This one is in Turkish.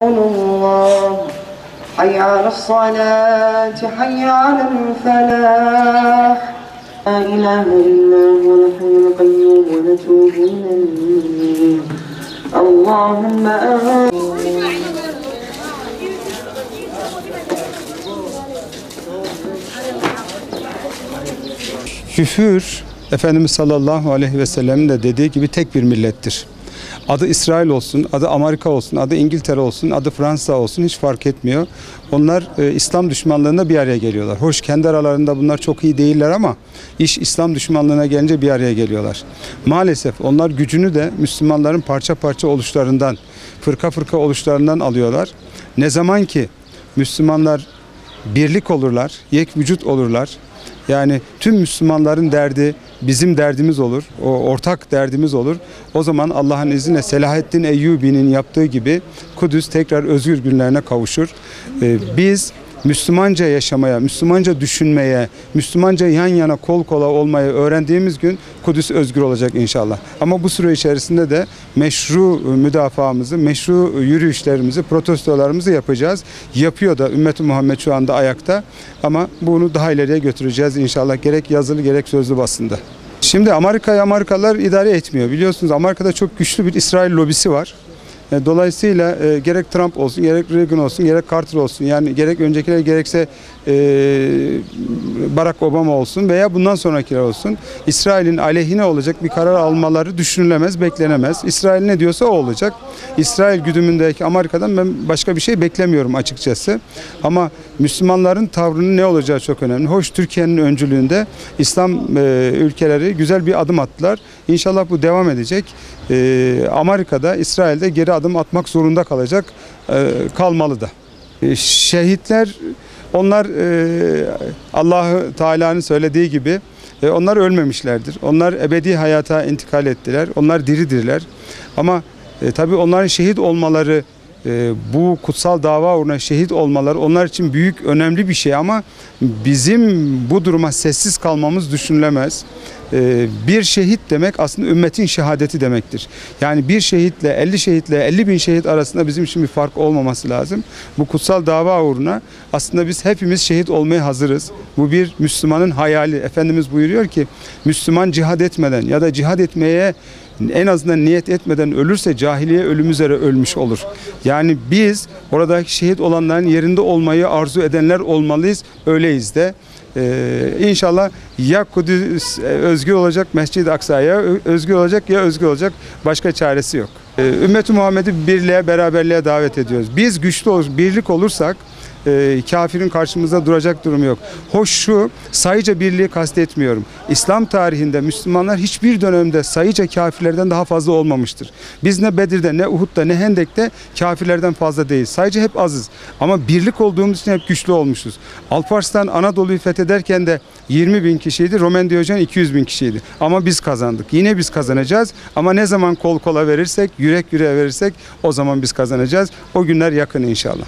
الله حي على الصلاة حي على الفلاح لا إله إلا هو الحي القيوم ونتوب إليه اللهم Küfür, Efendimiz sallallahu aleyhi ve sellem'in de dediği gibi tek bir millettir. Adı İsrail olsun, adı Amerika olsun, adı İngiltere olsun, adı Fransa olsun hiç fark etmiyor. Onlar İslam düşmanlığında bir araya geliyorlar. Hoş kendi aralarında bunlar çok iyi değiller ama iş İslam düşmanlığına gelince bir araya geliyorlar. Maalesef onlar gücünü de Müslümanların parça parça oluşlarından, fırka fırka oluşlarından alıyorlar. Ne zaman ki Müslümanlar birlik olurlar, yek vücut olurlar, yani tüm Müslümanların derdi bizim derdimiz olur. O ortak derdimiz olur. O zaman Allah'ın izniyle Selahaddin Eyyubi'nin yaptığı gibi Kudüs tekrar özgür günlerine kavuşur. Biz Müslümanca yaşamaya, Müslümanca düşünmeye, Müslümanca yan yana kol kola olmayı öğrendiğimiz gün Kudüs özgür olacak inşallah. Ama bu süre içerisinde de meşru müdafaamızı, meşru yürüyüşlerimizi, protestolarımızı yapacağız. Yapıyor da Ümmet-i Muhammed şu anda ayakta ama bunu daha ileriye götüreceğiz inşallah gerek yazılı gerek sözlü basında. Şimdi Amerikalılar idare etmiyor. Biliyorsunuz Amerika'da çok güçlü bir İsrail lobisi var. Dolayısıyla gerek Trump olsun, gerek Reagan olsun, gerek Carter olsun, yani gerek öncekiler gerekse Barack Obama olsun veya bundan sonrakiler olsun, İsrail'in aleyhine olacak bir karar almaları düşünülemez, beklenemez. İsrail ne diyorsa o olacak. İsrail güdümündeki Amerika'dan ben başka bir şey beklemiyorum açıkçası. Ama Müslümanların tavrının ne olacağı çok önemli. Hoş Türkiye'nin öncülüğünde İslam ülkeleri güzel bir adım attılar. İnşallah bu devam edecek. Amerika'da, İsrail'de geri adım atmak zorunda kalacak, kalmalı da. Şehitler, onlar Allah-u Teala'nın söylediği gibi onlar ölmemişlerdir. Onlar ebedi hayata intikal ettiler. Onlar diridirler. Ama tabii onların şehit olmaları, bu kutsal dava uğruna şehit olmaları onlar için büyük, önemli bir şey ama bizim bu duruma sessiz kalmamız düşünülemez. Bir şehit demek aslında ümmetin şehadeti demektir. Yani bir şehitle 50 şehitle 50 bin şehit arasında bizim için bir fark olmaması lazım. Bu kutsal dava uğruna aslında biz hepimiz şehit olmaya hazırız. Bu bir Müslümanın hayali. Efendimiz buyuruyor ki Müslüman cihad etmeden ya da cihad etmeye en azından niyet etmeden ölürse cahiliye ölüm üzere ölmüş olur. Yani biz oradaki şehit olanların yerinde olmayı arzu edenler olmalıyız. Öyleyiz de. İnşallah ya Kudüs özgür olacak, Mescid-i Aksa'ya özgür olacak ya özgür olacak. Başka çaresi yok. Ümmet-i Muhammed'i birliğe, beraberliğe davet ediyoruz. Biz güçlü olur, birlik olursak kafirin karşımızda duracak durum yok. Hoş şu, sayıca birliği kastetmiyorum. İslam tarihinde Müslümanlar hiçbir dönemde sayıca kafirlerden daha fazla olmamıştır. Biz ne Bedir'de, ne Uhud'da, ne Hendek'te kafirlerden fazla değiliz. Sayıca hep azız. Ama birlik olduğumuz için hep güçlü olmuşuz. Alparslan Anadolu'yu fethederken de 20 bin kişiydi. Roman Diyojen 200 bin kişiydi. Ama biz kazandık. Yine biz kazanacağız. Ama ne zaman kol kola verirsek, yürek yüreğe verirsek o zaman biz kazanacağız. O günler yakın inşallah.